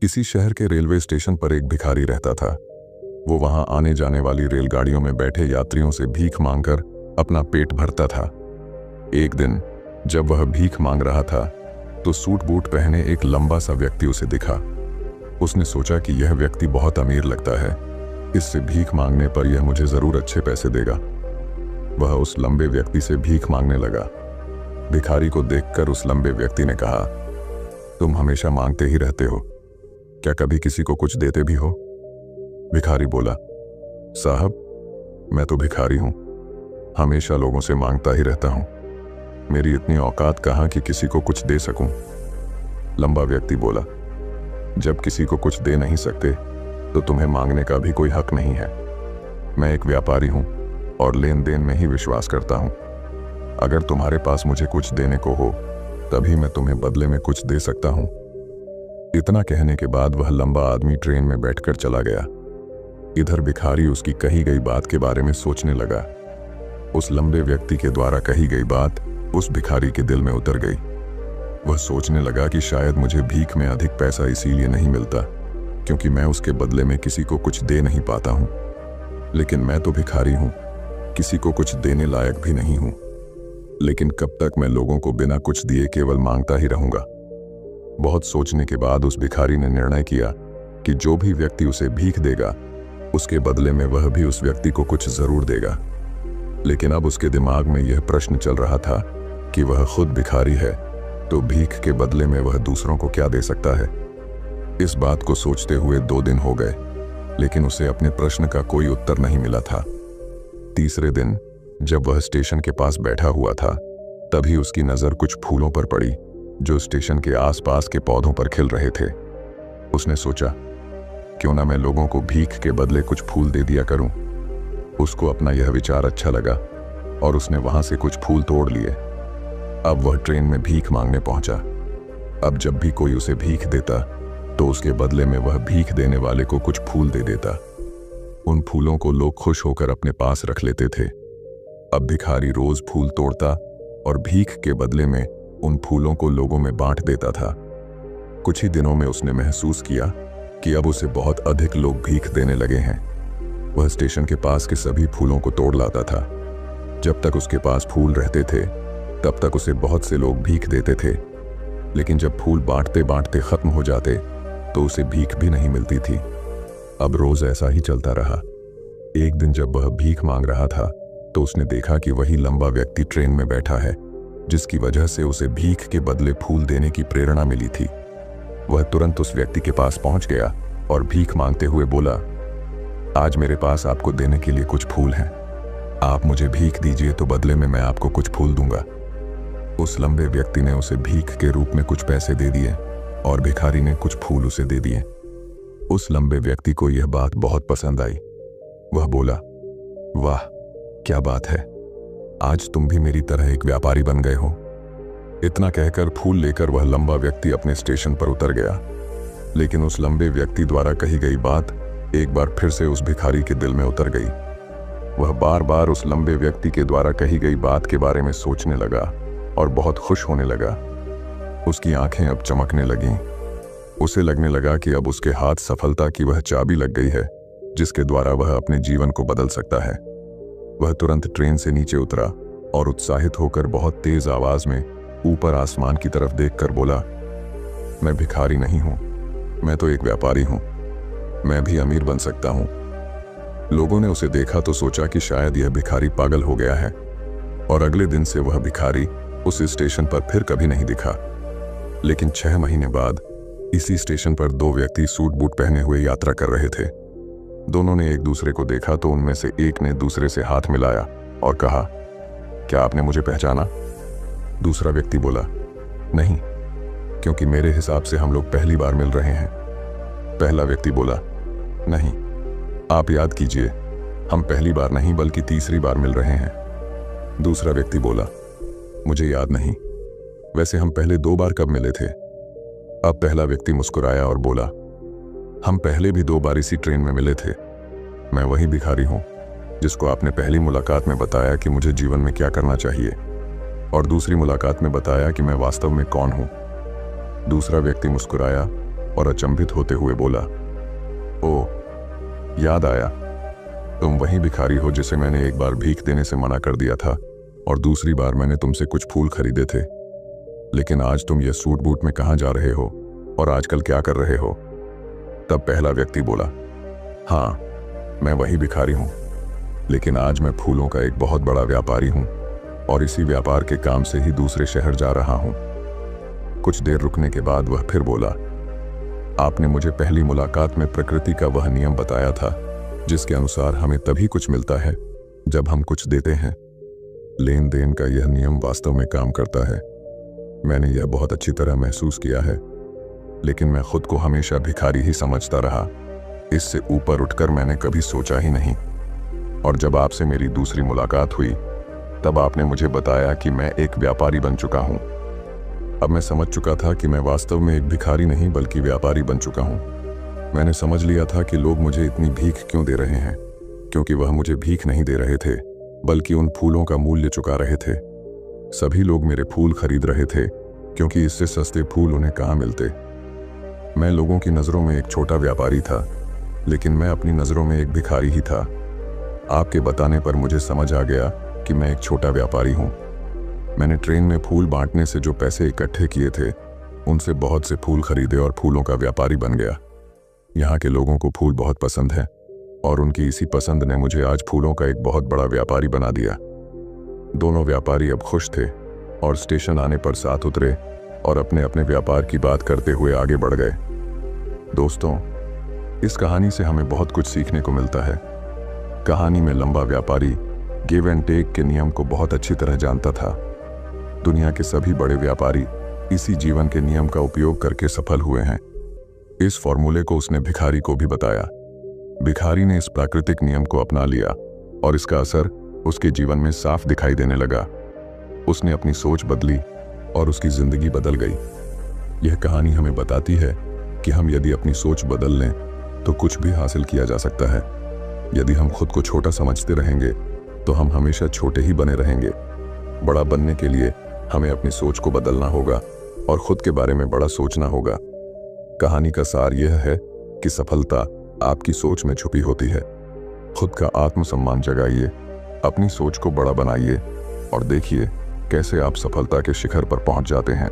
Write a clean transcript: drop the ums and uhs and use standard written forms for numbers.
किसी शहर के रेलवे स्टेशन पर एक भिखारी रहता था। वो वहां आने जाने वाली रेलगाड़ियों में बैठे यात्रियों से भीख मांगकर अपना पेट भरता था। एक दिन जब वह भीख मांग रहा था तो सूट बूट पहने एक लंबा सा व्यक्ति उसे दिखा। उसने सोचा कि यह व्यक्ति बहुत अमीर लगता है, इससे भीख मांगने पर यह मुझे जरूर अच्छे पैसे देगा। वह उस लंबे व्यक्ति से भीख मांगने लगा। भिखारी को देखकर उस लंबे व्यक्ति ने कहा, तुम हमेशा मांगते ही रहते हो, क्या कभी किसी को कुछ देते भी हो? भिखारी बोला, साहब मैं तो भिखारी हूं, हमेशा लोगों से मांगता ही रहता हूं, मेरी इतनी औकात कहां कि किसी को कुछ दे सकूं। लंबा व्यक्ति बोला, जब किसी को कुछ दे नहीं सकते तो तुम्हें मांगने का भी कोई हक नहीं है। मैं एक व्यापारी हूं और लेन देन में ही विश्वास करता हूं। अगर तुम्हारे पास मुझे कुछ देने को हो तभी मैं तुम्हें बदले में कुछ दे सकता हूं। इतना कहने के बाद वह लंबा आदमी ट्रेन में बैठकर चला गया। इधर भिखारी उसकी कही गई बात के बारे में सोचने लगा। उस लंबे व्यक्ति के द्वारा कही गई बात उस भिखारी के दिल में उतर गई। वह सोचने लगा कि शायद मुझे भीख में अधिक पैसा इसीलिए नहीं मिलता क्योंकि मैं उसके बदले में किसी को कुछ दे नहीं पाता हूं। लेकिन मैं तो भिखारी हूं, किसी को कुछ देने लायक भी नहीं हूं। लेकिन कब तक मैं लोगों को बिना कुछ दिए केवल मांगता ही रहूंगा? बहुत सोचने के बाद उस भिखारी ने निर्णय किया कि जो भी व्यक्ति उसे भीख देगा उसके बदले में वह भी उस व्यक्ति को कुछ जरूर देगा। लेकिन अब उसके दिमाग में यह प्रश्न चल रहा था कि वह खुद भिखारी है तो भीख के बदले में वह दूसरों को क्या दे सकता है। इस बात को सोचते हुए 2 दिन हो गए, लेकिन उसे अपने प्रश्न का कोई उत्तर नहीं मिला था। तीसरे दिन जब वह स्टेशन के पास बैठा हुआ था तभी उसकी नजर कुछ फूलों पर पड़ी जो स्टेशन के आसपास के पौधों पर खिल रहे थे। उसने सोचा, क्यों ना मैं लोगों को भीख के बदले कुछ फूल दे दिया करूं। उसको अपना यह विचार अच्छा लगा और उसने वहां से कुछ फूल तोड़ लिए। अब वह ट्रेन में भीख मांगने पहुंचा। अब जब भी कोई उसे भीख देता तो उसके बदले में वह भीख देने वाले को कुछ फूल दे देता। उन फूलों को लोग खुश होकर अपने पास रख लेते थे। अब भिखारी रोज फूल तोड़ता और भीख के बदले में उन फूलों को लोगों में बांट देता था। कुछ ही दिनों में उसने महसूस किया कि अब उसे बहुत अधिक लोग भीख देने लगे हैं। वह स्टेशन के पास के सभी फूलों को तोड़ लाता था। जब तक उसके पास फूल रहते थे तब तक उसे बहुत से लोग भीख देते थे, लेकिन जब फूल बांटते बांटते खत्म हो जाते तो उसे भीख भी नहीं मिलती थी। अब रोज ऐसा ही चलता रहा। एक दिन जब वह भीख मांग रहा था तो उसने देखा कि वही लंबा व्यक्ति ट्रेन में बैठा है जिसकी वजह से उसे भीख के बदले फूल देने की प्रेरणा मिली थी। वह तुरंत उस व्यक्ति के पास पहुंच गया और भीख मांगते हुए बोला, आज मेरे पास आपको देने के लिए कुछ फूल हैं, आप मुझे भीख दीजिए तो बदले में मैं आपको कुछ फूल दूंगा। उस लंबे व्यक्ति ने उसे भीख के रूप में कुछ पैसे दे दिए और भिखारी ने कुछ फूल उसे दे दिए। उस लंबे व्यक्ति को यह बात बहुत पसंद आई। वह बोला, वाह क्या बात है, आज तुम भी मेरी तरह एक व्यापारी बन गए हो। इतना कहकर फूल लेकर वह लंबा व्यक्ति अपने स्टेशन पर उतर गया। लेकिन उस लंबे व्यक्ति द्वारा कही गई बात एक बार फिर से उस भिखारी के दिल में उतर गई। वह बार बार उस लंबे व्यक्ति के द्वारा कही गई बात के बारे में सोचने लगा और बहुत खुश होने लगा। उसकी आंखें अब चमकने लगीं। उसे लगने लगा कि अब उसके हाथ सफलता की वह चाबी लग गई है जिसके द्वारा वह अपने जीवन को बदल सकता है। वह तुरंत ट्रेन से नीचे उतरा और उत्साहित होकर बहुत तेज आवाज में ऊपर आसमान की तरफ देखकर बोला, मैं भिखारी नहीं हूं, मैं तो एक व्यापारी हूं, मैं भी अमीर बन सकता हूं। लोगों ने उसे देखा तो सोचा कि शायद यह भिखारी पागल हो गया है और अगले दिन से वह भिखारी उस स्टेशन पर फिर कभी नहीं दिखा। लेकिन 6 महीने बाद इसी स्टेशन पर 2 व्यक्ति सूट बूट पहने हुए यात्रा कर रहे थे। दोनों ने एक दूसरे को देखा तो उनमें से एक ने दूसरे से हाथ मिलाया और कहा, क्या आपने मुझे पहचाना? दूसरा व्यक्ति बोला, नहीं, क्योंकि मेरे हिसाब से हम लोग पहली बार मिल रहे हैं। पहला व्यक्ति बोला, नहीं, आप याद कीजिए, हम पहली बार नहीं बल्कि तीसरी बार मिल रहे हैं। दूसरा व्यक्ति बोला, मुझे याद नहीं, वैसे हम पहले 2 बार कब मिले थे? अब पहला व्यक्ति मुस्कुराया और बोला, हम पहले भी 2 बार इसी ट्रेन में मिले थे। मैं वही भिखारी हूं जिसको आपने पहली मुलाकात में बताया कि मुझे जीवन में क्या करना चाहिए और दूसरी मुलाकात में बताया कि मैं वास्तव में कौन हूं। दूसरा व्यक्ति मुस्कुराया और अचंभित होते हुए बोला, ओ, याद आया, तुम वही भिखारी हो जिसे मैंने एक बार भीख देने से मना कर दिया था और दूसरी बार मैंने तुमसे कुछ फूल खरीदे थे। लेकिन आज तुम ये सूट बूट में कहाँ जा रहे हो और आजकल क्या कर रहे हो? तब पहला व्यक्ति बोला, हाँ, मैं वही भिखारी हूँ, लेकिन आज मैं फूलों का एक बहुत बड़ा व्यापारी हूँ और इसी व्यापार के काम से ही दूसरे शहर जा रहा हूँ। कुछ देर रुकने के बाद वह फिर बोला, आपने मुझे पहली मुलाकात में प्रकृति का वह नियम बताया था जिसके अनुसार हमें तभी कुछ मिलता है जब हम कुछ देते हैं। लेन देन का यह नियम वास्तव में काम करता है। मैंने यह बहुत अच्छी तरह महसूस किया है, लेकिन मैं खुद को हमेशा भिखारी ही समझता रहा। इससे ऊपर उठकर मैंने कभी सोचा ही नहीं। और जब आपसे मेरी दूसरी मुलाकात हुई तब आपने मुझे बताया कि मैं एक व्यापारी बन चुका हूँ। अब मैं समझ चुका था कि मैं वास्तव में एक भिखारी नहीं बल्कि व्यापारी बन चुका हूँ। मैंने समझ लिया था कि लोग मुझे इतनी भीख क्यों दे रहे हैं, क्योंकि वह मुझे भीख नहीं दे रहे थे बल्कि उन फूलों का मूल्य चुका रहे थे। सभी लोग मेरे फूल खरीद रहे थे क्योंकि इससे सस्ते फूल उन्हें कहाँ मिलते। मैं लोगों की नज़रों में एक छोटा व्यापारी था, लेकिन मैं अपनी नज़रों में एक भिखारी ही था। आपके बताने पर मुझे समझ आ गया कि मैं एक छोटा व्यापारी हूँ। मैंने ट्रेन में फूल बांटने से जो पैसे इकट्ठे किए थे उनसे बहुत से फूल खरीदे और फूलों का व्यापारी बन गया। यहाँ के लोगों को फूल बहुत पसंद है और उनकी इसी पसंद ने मुझे आज फूलों का एक बहुत बड़ा व्यापारी बना दिया। दोनों व्यापारी अब खुश थे और स्टेशन आने पर साथ उतरे और अपने अपने व्यापार की बात करते हुए आगे बढ़ गए। दोस्तों, इस कहानी से हमें बहुत कुछ सीखने को मिलता है। कहानी में लंबा व्यापारी गिव एंड टेक के नियम को बहुत अच्छी तरह जानता था। दुनिया के सभी बड़े व्यापारी इसी जीवन के नियम का उपयोग करके सफल हुए हैं। इस फॉर्मूले को उसने भिखारी को भी बताया। भिखारी ने इस प्राकृतिक नियम को अपना लिया और इसका असर उसके जीवन में साफ दिखाई देने लगा। उसने अपनी सोच बदली और उसकी जिंदगी बदल गई। यह कहानी हमें बताती है कि हम यदि अपनी सोच बदल लें तो कुछ भी हासिल किया जा सकता है। यदि हम खुद को छोटा समझते रहेंगे तो हम हमेशा छोटे ही बने रहेंगे। बड़ा बनने के लिए हमें अपनी सोच को बदलना होगा और खुद के बारे में बड़ा सोचना होगा। कहानी का सार यह है कि सफलता आपकी सोच में छुपी होती है। खुद का आत्मसम्मान जगाइए, अपनी सोच को बड़ा बनाइए और देखिए कैसे आप सफलता के शिखर पर पहुंच जाते हैं।